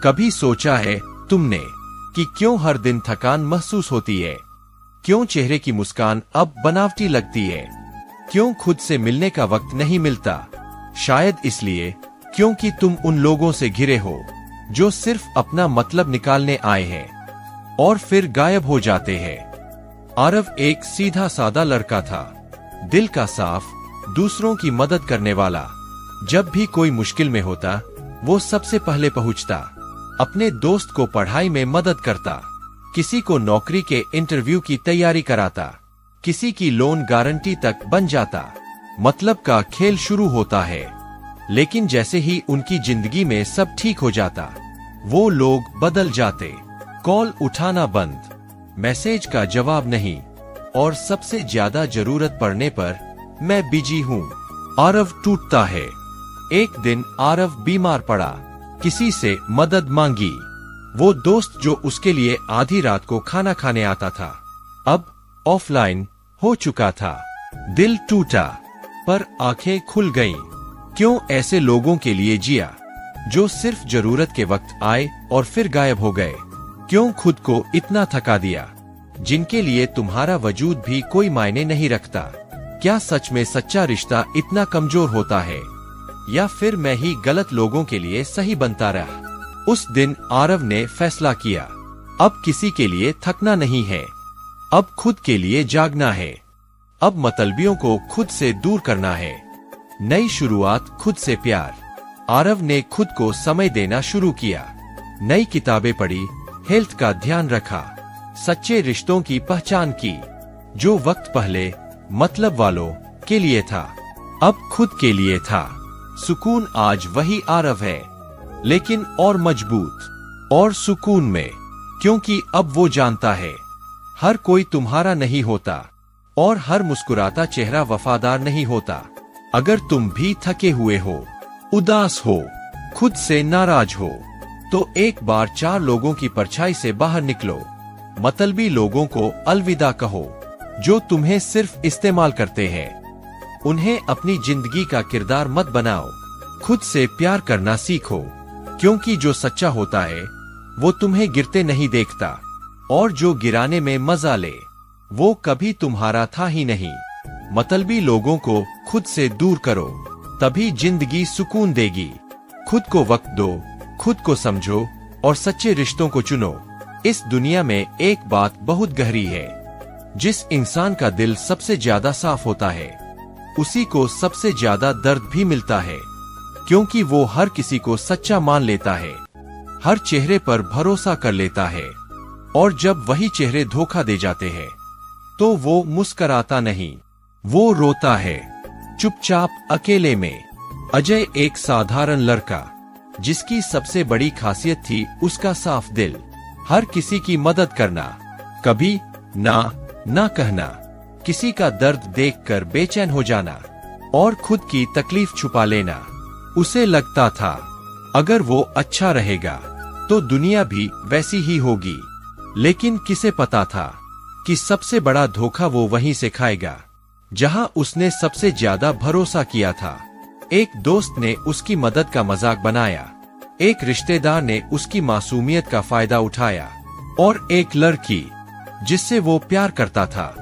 कभी सोचा है तुमने कि क्यों हर दिन थकान महसूस होती है? क्यों चेहरे की मुस्कान अब बनावटी लगती है? क्यों खुद से मिलने का वक्त नहीं मिलता? शायद इसलिए क्योंकि तुम उन लोगों से घिरे हो जो सिर्फ अपना मतलब निकालने आए हैं और फिर गायब हो जाते हैं। आरव एक सीधा सादा लड़का था, दिल का साफ, दूसरों की मदद करने वाला। जब भी कोई मुश्किल में होता वो सबसे पहले पहुंचता, अपने दोस्त को पढ़ाई में मदद करता, किसी को नौकरी के इंटरव्यू की तैयारी कराता, किसी की लोन गारंटी तक बन जाता। मतलब का खेल शुरू होता है, लेकिन जैसे ही उनकी जिंदगी में सब ठीक हो जाता वो लोग बदल जाते। कॉल उठाना बंद, मैसेज का जवाब नहीं, और सबसे ज्यादा जरूरत पड़ने पर मैं बिजी हूँ। आरव टूटता है। एक दिन आरव बीमार पड़ा, किसी से मदद मांगी। वो दोस्त जो उसके लिए आधी रात को खाना खाने आता था अब ऑफलाइन हो चुका था। दिल टूटा पर आंखें खुल गईं। क्यों ऐसे लोगों के लिए जिया जो सिर्फ जरूरत के वक्त आए और फिर गायब हो गए? क्यों खुद को इतना थका दिया जिनके लिए तुम्हारा वजूद भी कोई मायने नहीं रखता? क्या सच में सच्चा रिश्ता इतना कमजोर होता है, या फिर मैं ही गलत लोगों के लिए सही बनता रहा? उस दिन आरव ने फैसला किया, अब किसी के लिए थकना नहीं है, अब खुद के लिए जागना है। अब मतलबियों को खुद से दूर करना है। नई शुरुआत, खुद से प्यार। आरव ने खुद को समय देना शुरू किया, नई किताबें पढ़ी, हेल्थ का ध्यान रखा, सच्चे रिश्तों की पहचान की। जो वक्त पहले मतलब वालों के लिए था अब खुद के लिए था। सुकून आज वही आरव है, लेकिन और मजबूत और सुकून में, क्योंकि अब वो जानता है हर कोई तुम्हारा नहीं होता और हर मुस्कुराता चेहरा वफादार नहीं होता। अगर तुम भी थके हुए हो, उदास हो, खुद से नाराज हो, तो एक बार 4 लोगों की परछाई से बाहर निकलो। मतलबी लोगों को अलविदा कहो जो तुम्हें सिर्फ इस्तेमाल करते हैं। उन्हें अपनी जिंदगी का किरदार मत बनाओ। खुद से प्यार करना सीखो, क्योंकि जो सच्चा होता है वो तुम्हें गिरते नहीं देखता, और जो गिराने में मजा ले वो कभी तुम्हारा था ही नहीं। मतलबी लोगों को खुद से दूर करो, तभी जिंदगी सुकून देगी। खुद को वक्त दो, खुद को समझो और सच्चे रिश्तों को चुनो। इस दुनिया में एक बात बहुत गहरी है, जिस इंसान का दिल सबसे ज्यादा साफ होता है उसी को सबसे ज्यादा दर्द भी मिलता है, क्योंकि वो हर किसी को सच्चा मान लेता है, हर चेहरे पर भरोसा कर लेता है, और जब वही चेहरे धोखा दे जाते हैं तो वो मुस्कराता नहीं, वो रोता है चुपचाप अकेले में। अजय एक साधारण लड़का, जिसकी सबसे बड़ी खासियत थी उसका साफ दिल। हर किसी की मदद करना, कभी ना कहना, किसी का दर्द देखकर बेचैन हो जाना और खुद की तकलीफ छुपा लेना। उसे लगता था अगर वो अच्छा रहेगा तो दुनिया भी वैसी ही होगी, लेकिन किसे पता था कि सबसे बड़ा धोखा वो वहीं से खाएगा जहां उसने सबसे ज्यादा भरोसा किया था। एक दोस्त ने उसकी मदद का मजाक बनाया, एक रिश्तेदार ने उसकी मासूमियत का फायदा उठाया, और एक लड़की जिससे वो प्यार करता था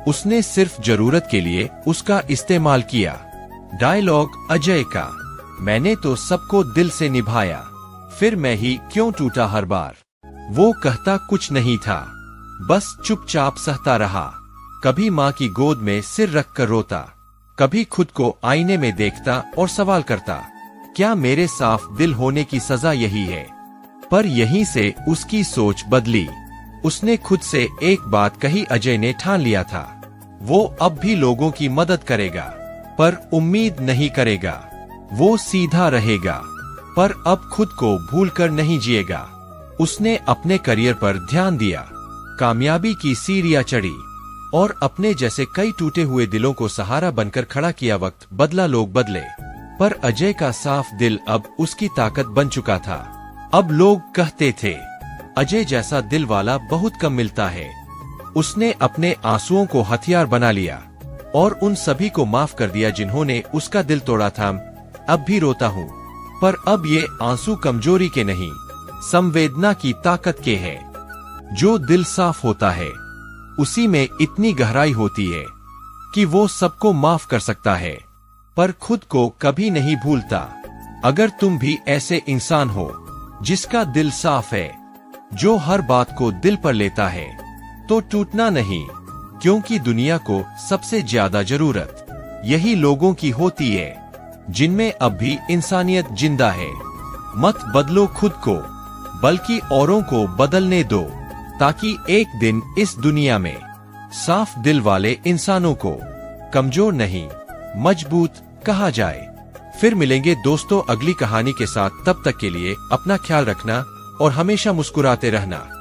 उसने सिर्फ जरूरत के लिए उसका इस्तेमाल किया। डायलॉग अजय का, मैंने तो सबको दिल से निभाया, फिर मैं ही क्यों टूटा हर बार। वो कहता कुछ नहीं था, बस चुपचाप सहता रहा। कभी माँ की गोद में सिर रखकर रोता, कभी खुद को आईने में देखता और सवाल करता, क्या मेरे साफ दिल होने की सजा यही है? पर यहीं से उसकी सोच बदली। उसने खुद से एक बात कही, अजय ने ठान लिया था वो अब भी लोगों की मदद करेगा, पर उम्मीद नहीं करेगा। वो सीधा रहेगा, पर अब खुद को भूलकर नहीं जिएगा। उसने अपने करियर पर ध्यान दिया, कामयाबी की सीढ़ियां चढ़ी और अपने जैसे कई टूटे हुए दिलों को सहारा बनकर खड़ा किया। वक्त बदला, लोग बदले, पर अजय का साफ दिल अब उसकी ताकत बन चुका था। अब लोग कहते थे, अजय जैसा दिल वाला बहुत कम मिलता है। उसने अपने आंसुओं को हथियार बना लिया और उन सभी को माफ कर दिया जिन्होंने उसका दिल तोड़ा था। अब भी रोता हूँ, पर अब ये आंसू कमजोरी के नहीं, संवेदना की ताकत के है। जो दिल साफ होता है उसी में इतनी गहराई होती है कि वो सबको माफ कर सकता है, पर खुद को कभी नहीं भूलता। अगर तुम भी ऐसे इंसान हो जिसका दिल साफ है, जो हर बात को दिल पर लेता है, तो टूटना नहीं, क्योंकि दुनिया को सबसे ज्यादा जरूरत यही लोगों की होती है जिनमें अब भी इंसानियत जिंदा है। मत बदलो खुद को, बल्कि औरों को बदलने दो, ताकि एक दिन इस दुनिया में साफ दिल वाले इंसानों को कमजोर नहीं, मजबूत कहा जाए। फिर मिलेंगे दोस्तों अगली कहानी के साथ। तब तक के लिए अपना ख्याल रखना और हमेशा मुस्कुराते रहना।